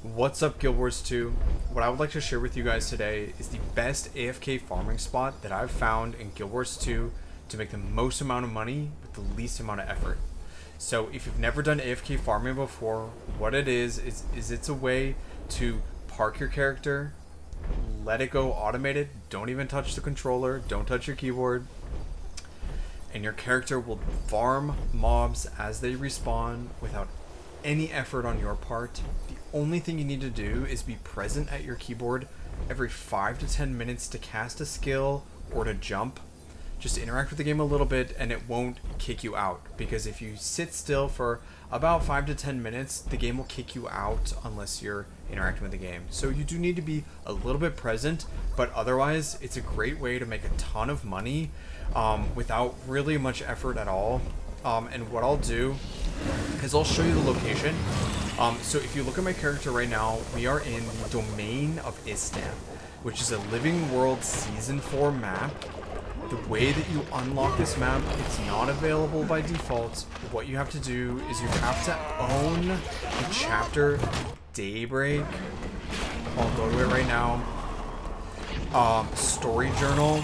What's up, Guild Wars 2? What I would like to share with you guys today is the best AFK farming spot that I've found in Guild Wars 2 to make the most amount of money with the least amount of effort. So if you've never done AFK farming before, what it is it's a way to park your character, let it go automated, don't even touch the controller, don't touch your keyboard, and your character will farm mobs as they respawn without any effort on your part. The only thing you need to do is be present at your keyboard every 5 to 10 minutes to cast a skill or to jump. Just interact with the game a little bit and it won't kick you out, because if you sit still for about 5 to 10 minutes, the game will kick you out unless you're interacting with the game. So you do need to be a little bit present, but otherwise it's a great way to make a ton of money without really much effort at all. And what I'll do is I'll show you the location. So if you look at my character right now, we are in the domain of Istan, which is a Living World Season 4 map. The way that you unlock this map, it's not available by default. What you have to do is you have to own the chapter Daybreak. I'll go to it right now. Story journal,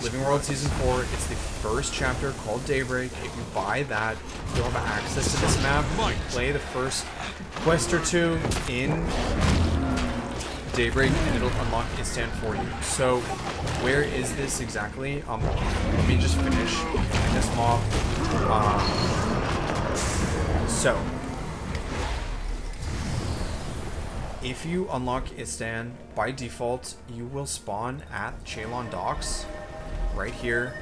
Living World Season 4. It's the first chapter called Daybreak. If you buy that, you'll have access to this map. You play the first quest or two in Daybreak and it'll unlock Istan for you. So where is this exactly? Let me just finish this mob. So if you unlock Istan, by default, you will spawn at Chalon Docks, right here.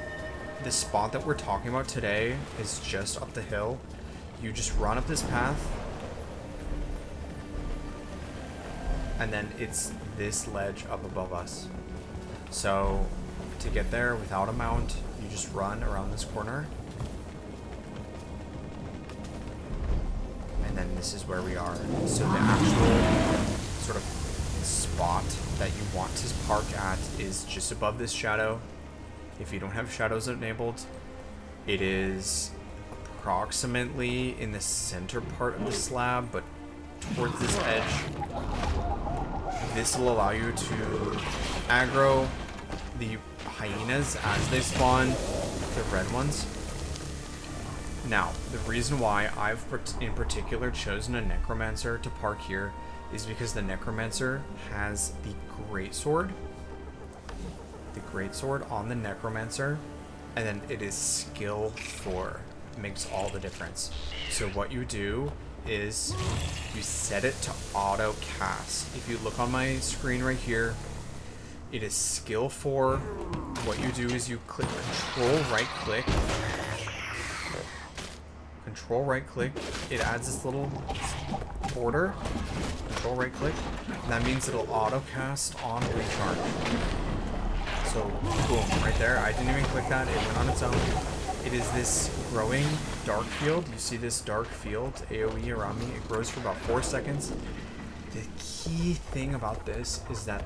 The spot that we're talking about today is just up the hill. You just run up this path, and then it's this ledge up above us. So to get there without a mount, you just run around this corner. And then this is where we are. So the actual sort of spot that you want to park at is just above this shadow. If you don't have shadows enabled, it is approximately in the center part of the slab, but towards this edge. This will allow you to aggro the hyenas as they spawn, the red ones. Now, the reason why I've in particular chosen a Necromancer to park here is because the Necromancer has the greatsword. The greatsword on the Necromancer, and then it is skill 4. It makes all the difference. So what you do is you set it to auto cast. If you look on my screen right here, it is skill 4. What you do is you click control right click. Control right click. It adds this little border. Control right click. And that means it'll auto cast on recharge. So boom, right there. I didn't even click that. It went on its own. It is this growing dark field. You see this dark field AoE around me. It grows for about 4 seconds. The key thing about this is that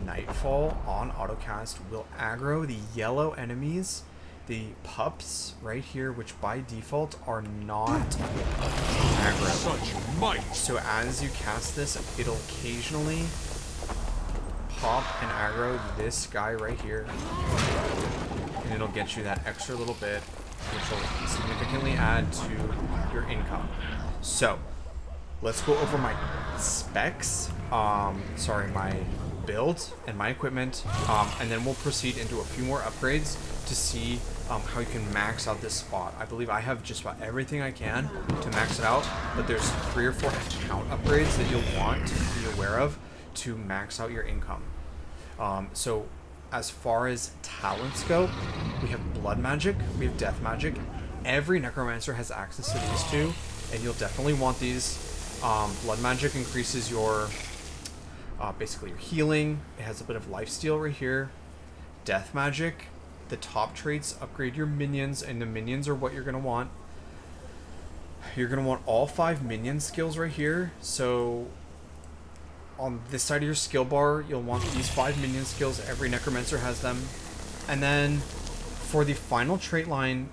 Nightfall on autocast will aggro the yellow enemies, the pups right here, which by default are not aggro. Such might. So as you cast this, it'll occasionally pop and aggro this guy right here, and it'll get you that extra little bit, which will significantly add to your income. So let's go over my specs, my build and my equipment, and then we'll proceed into a few more upgrades to see how you can max out this spot. I believe I have just about everything I can to max it out, but there's 3 or 4 account upgrades that you'll want to be aware of to max out your income. So as far as talents go, we have blood magic, we have death magic. Every necromancer has access to these two, and you'll definitely want these. Blood magic increases your basically your healing. It has a bit of lifesteal right here. Death magic, the top traits upgrade your minions, and the minions are what you're gonna want. You're gonna want all 5 minion skills right here. So on this side of your skill bar, you'll want these 5 minion skills. Every necromancer has them. And then for the final trait line,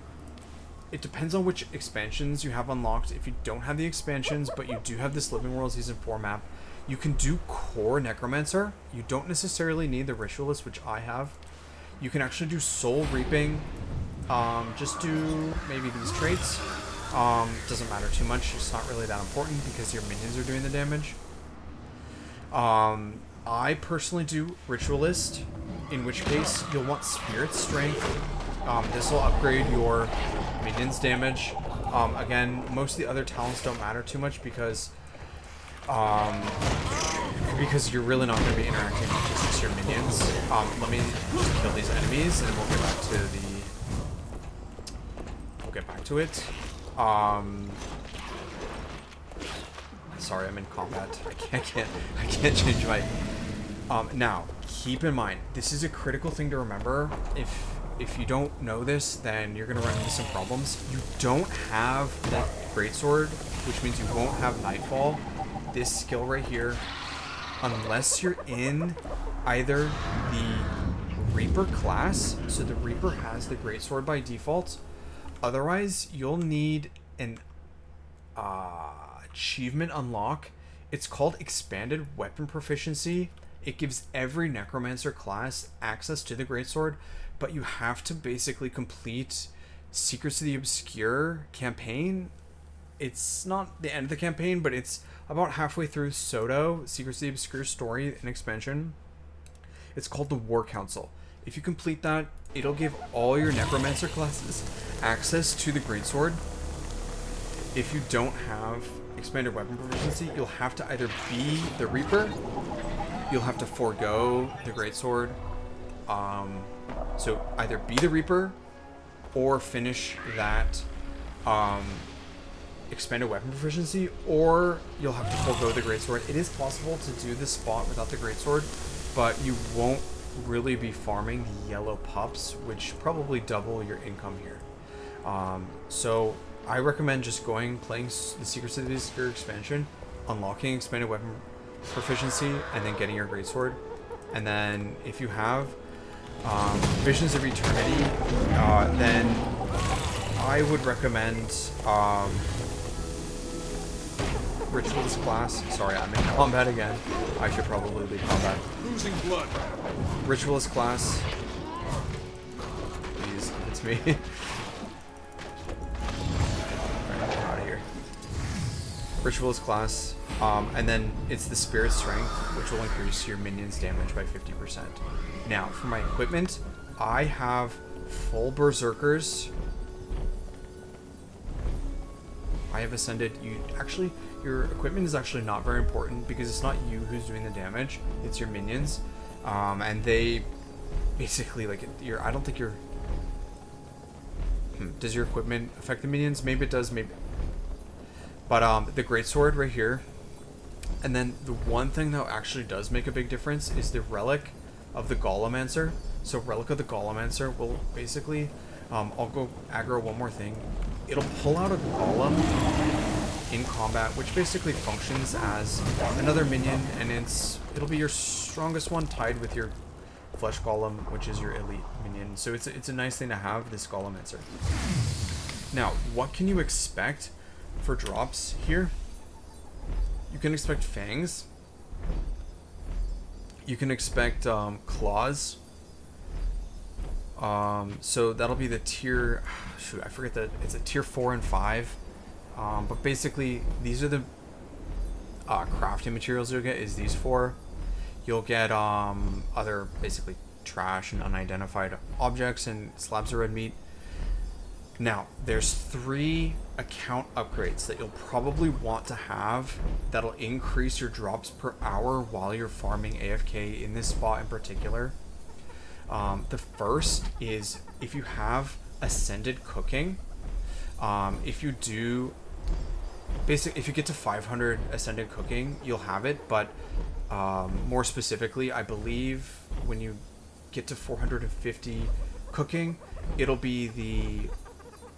it depends on which expansions you have unlocked. If you don't have the expansions, but you do have this Living World Season 4 map, you can do core Necromancer. You don't necessarily need the Ritualist, which I have. You can actually do Soul Reaping. Just do maybe these traits. Doesn't matter too much. It's not really that important because your minions are doing the damage. I personally do Ritualist, in which case you'll want Spirit Strength. This will upgrade your minions damage. Again, most of the other talents don't matter too much because you're really not going to be interacting with just your minions. Let me just kill these enemies and we'll get back to it. Sorry, I'm in combat. I can't change my. Now, keep in mind, this is a critical thing to remember. If you don't know this, then you're gonna run into some problems. You don't have that greatsword, which means you won't have Nightfall. This skill right here, unless you're in either the Reaper class, so the Reaper has the greatsword by default. Otherwise, you'll need an achievement unlock. It's called Expanded Weapon Proficiency. It gives every Necromancer class access to the greatsword, but you have to basically complete Secrets of the Obscure campaign. It's not the end of the campaign, but it's about halfway through Soto, Secrets of the Obscure story and expansion. It's called the War Council. If you complete that, it'll give all your Necromancer classes access to the greatsword. If you don't have Expanded Weapon Proficiency, you'll have to either be the Reaper, you'll have to forego the greatsword. So either be the Reaper or finish that Expanded Weapon Proficiency, or you'll have to forego the greatsword. It is possible to do this spot without the greatsword, but you won't really be farming the yellow pups, which probably double your income here. So I recommend just playing the Secrets of the Obscure expansion, unlocking Expanded Weapon Proficiency, and then getting your greatsword. And then if you have Visions of Eternity, then I would recommend Ritualist class. Sorry, I'm in combat again. I should probably leave combat. Losing blood. Ritualist class. Please, if it's me. Alright, get out of here. Ritualist class. And then it's the Spirit Strength, which will increase your minions' damage by 50%. Now, for my equipment, I have full Berserkers. I have ascended. Your equipment is actually not very important because it's not you who's doing the damage, it's your minions. And they basically, like, I don't think you're... Does your equipment affect the minions? Maybe it does, maybe... But the greatsword right here. And then the one thing that actually does make a big difference is the Relic of the Golemancer. So Relic of the Golemancer will basically... I'll go aggro one more thing. It'll pull out a golem in combat, which basically functions as another minion, and it'll be your strongest one tied with your flesh golem, which is your elite minion. So it's a nice thing to have, this Golemancer. Now, what can you expect for drops here? You can expect fangs. You can expect claws. So that'll be the tier... Shoot, I forget that it's a tier 4 and 5. But basically, these are the crafting materials you'll get, is these 4. You'll get other, basically, trash and unidentified objects and slabs of red meat. Now, there's 3 account upgrades that you'll probably want to have that'll increase your drops per hour while you're farming AFK in this spot in particular. The first is if you have Ascended Cooking. If you do... Basically, if you get to 500 Ascended Cooking, you'll have it, but more specifically, I believe when you get to 450 Cooking, it'll be the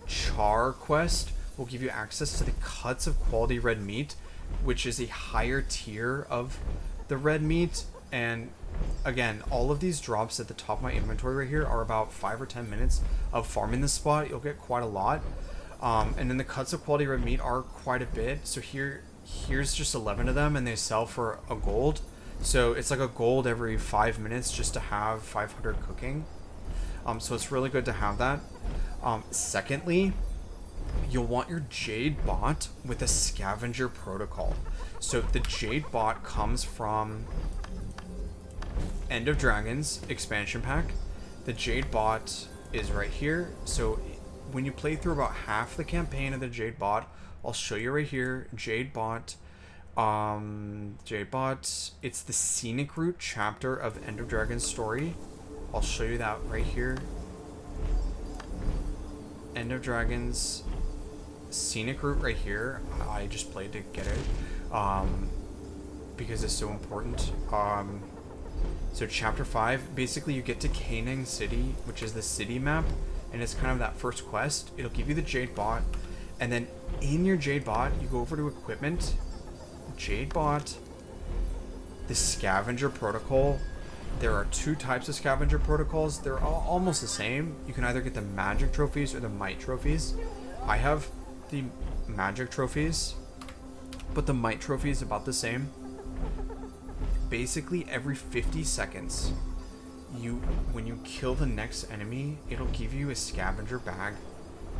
Char quest will give you access to the cuts of quality red meat, which is a higher tier of the red meat. And again, all of these drops at the top of my inventory right here are about 5 or 10 minutes of farming this spot. You'll get quite a lot. And then the cuts of quality red meat are quite a bit. So here's just 11 of them, and they sell for a gold. So it's like a gold every 5 minutes just to have 500 cooking. So it's really good to have that. Secondly, you'll want your Jade bot with a scavenger protocol. So the Jade bot comes from End of Dragons expansion pack. The Jade bot is right here. So when you play through about half the campaign of the Jade bot, I'll show you right here. Jade bot. Jade bot. It's the scenic route chapter of End of Dragons story. I'll show you that right here. End of Dragons scenic route right here. I just played to get it because it's so important. So chapter 5, basically you get to Canaan City, which is the city map, and it's kind of that first quest. It'll give you the Jade bot, and then in your Jade bot you go over to equipment, Jade bot, the scavenger protocol. There are 2 types of scavenger protocols. They're all almost the same. You can either get the magic trophies or the might trophies. I have the magic trophies, but the might trophy is about the same. Basically every 50 seconds, when you kill the next enemy, it'll give you a scavenger bag,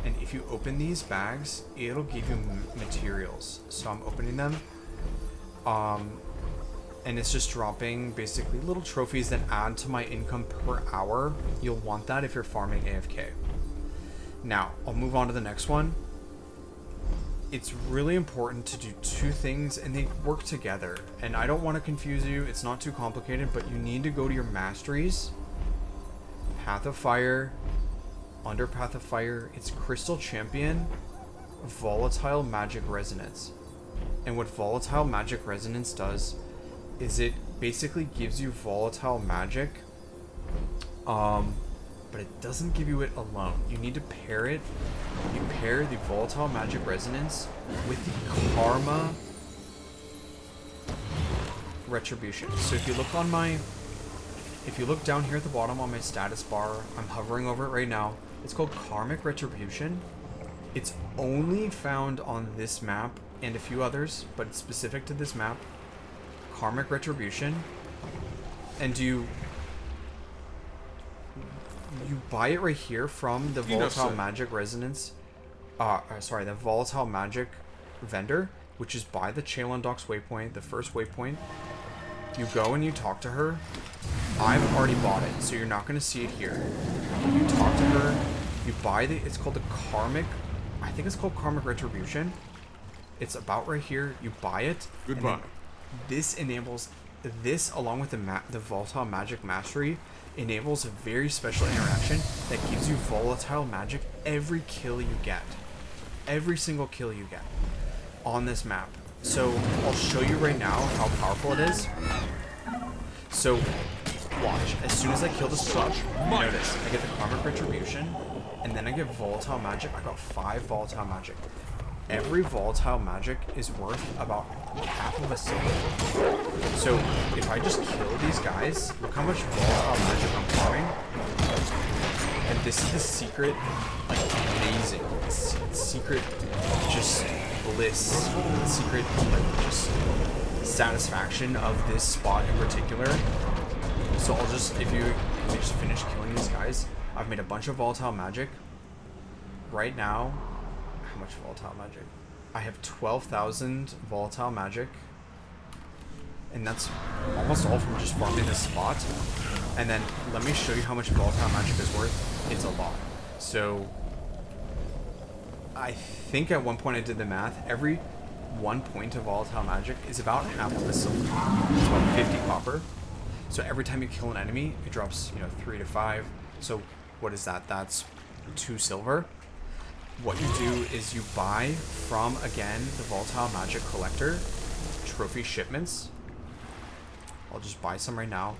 and if you open these bags, it'll give you materials. So I'm opening them, and it's just dropping basically little trophies that add to my income per hour. You'll want that if you're farming AFK. Now, I'll move on to the next one. It's really important to do 2 things, and they work together. And I don't want to confuse you. It's not too complicated, but you need to go to your masteries. Path of Fire. Under Path of Fire, it's Crystal Champion, Volatile Magic Resonance. And what Volatile Magic Resonance does is it basically gives you volatile magic, but it doesn't give you it alone. You need to pair it. You pair the Volatile Magic Resonance with the Karma Retribution. So if you look down here at the bottom on my status bar, I'm hovering over it right now. It's called Karmic Retribution. It's only found on this map and a few others, but it's specific to this map. Karmic Retribution, and you buy it right here from the Volatile Magic Resonance, the Volatile Magic vendor, which is by the Chalon Docks waypoint, the first waypoint. You go and you talk to her. I've already bought it, so you're not going to see it here. You talk to her, you buy it's called the Karmic, I think it's called Karmic Retribution. It's about right here. You buy it. Goodbye. This enables, along with the Volatile Magic Mastery, enables a very special interaction that gives you volatile magic every kill you get. Every single kill you get on this map. So I'll show you right now how powerful it is. So watch. As soon as I kill this push, notice I get the Karmic Retribution, and then I get Volatile Magic. I got 5 Volatile Magic. Every volatile magic is worth about half of a silver. So if I just kill these guys, look how much volatile magic I'm farming. And this is the secret, like, amazing, secret, just bliss, secret, like, just satisfaction of this spot in particular. So I'll just, if you just finish killing these guys, I've made a bunch of volatile magic. Right now, how much volatile magic? I have 12,000 volatile magic, and that's almost all from just farming this spot. And then let me show you how much volatile magic is worth. It's a lot. So I think at one point I did the math. Every 1 point of volatile magic is about half of a silver. It's about 50 copper. So every time you kill an enemy, it drops, 3 to 5. So what is that? That's 2 silver. What you do is you buy from, again, the Volatile Magic Collector trophy shipments. I'll just buy some right now.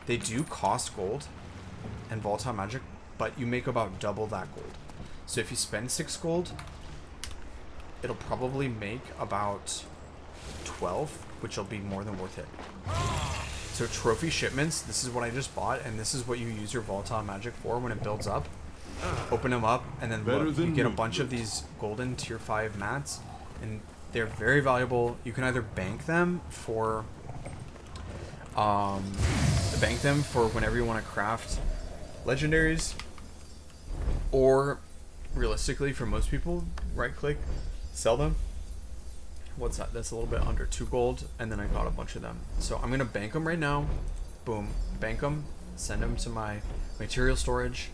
They do cost gold and volatile magic, but you make about double that gold. So if you spend 6 gold, it'll probably make about 12, which will be more than worth it. So trophy shipments, this is what I just bought, and this is what you use your volatile magic for when it builds up. open them up, and then look, you get a bunch of these golden tier 5 mats, and they're very valuable. You can either bank them for whenever you want to craft legendaries, or realistically for most people, right click, sell them. What's that? That's a little bit under 2 gold, and then I got a bunch of them. So I'm gonna bank them right now. Boom, bank them, send them to my material storage.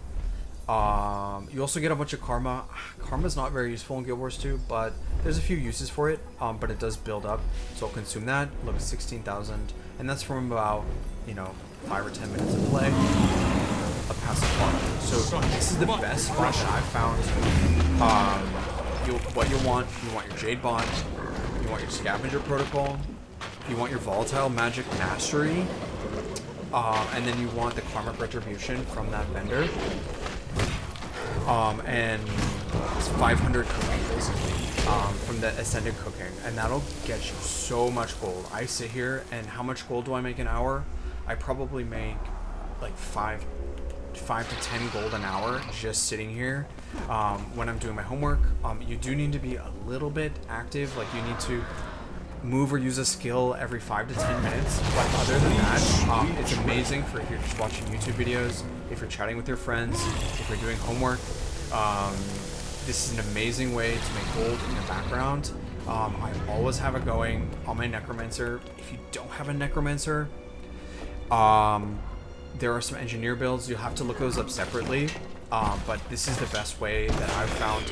You also get a bunch of karma. Karma's not very useful in Guild Wars 2, but there's a few uses for it. But it does build up, so I'll consume that. Look, 16,000, and that's from about, you know, 5 or 10 minutes of play of passive farm. So this is the best spot that I've found. What you want your Jade Bond, you want your Scavenger Protocol, you want your Volatile Magic Mastery, and then you want the Karmic Retribution from that vendor. And it's 500 cooking basically, from the Ascended Cooking, and that'll get you so much gold. I sit here, and how much gold do I make an hour? I probably make like 5 to 10 gold an hour just sitting here when I'm doing my homework. You do need to be a little bit active, like you need to move or use a skill every 5 to 10 minutes, but other than that, it's amazing for if you're just watching YouTube videos, if you're chatting with your friends, if you're doing homework. This is an amazing way to make gold in the background. I always have it going on my Necromancer. If you don't have a Necromancer, there are some engineer builds. You'll have to look those up separately. But this is the best way that I've found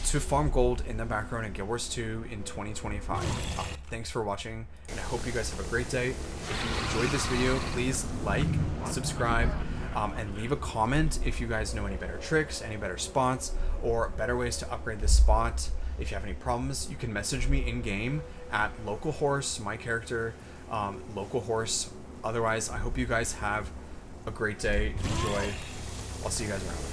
to farm gold in the background in Guild Wars 2 in 2025. Thanks for watching, and I hope you guys have a great day. If you enjoyed this video, please like, subscribe, and leave a comment if you guys know any better tricks, any better spots, or better ways to upgrade this spot. If you have any problems, you can message me in-game at localhorse, my character, localhorse. Otherwise, I hope you guys have a great day. Enjoy. I'll see you guys around.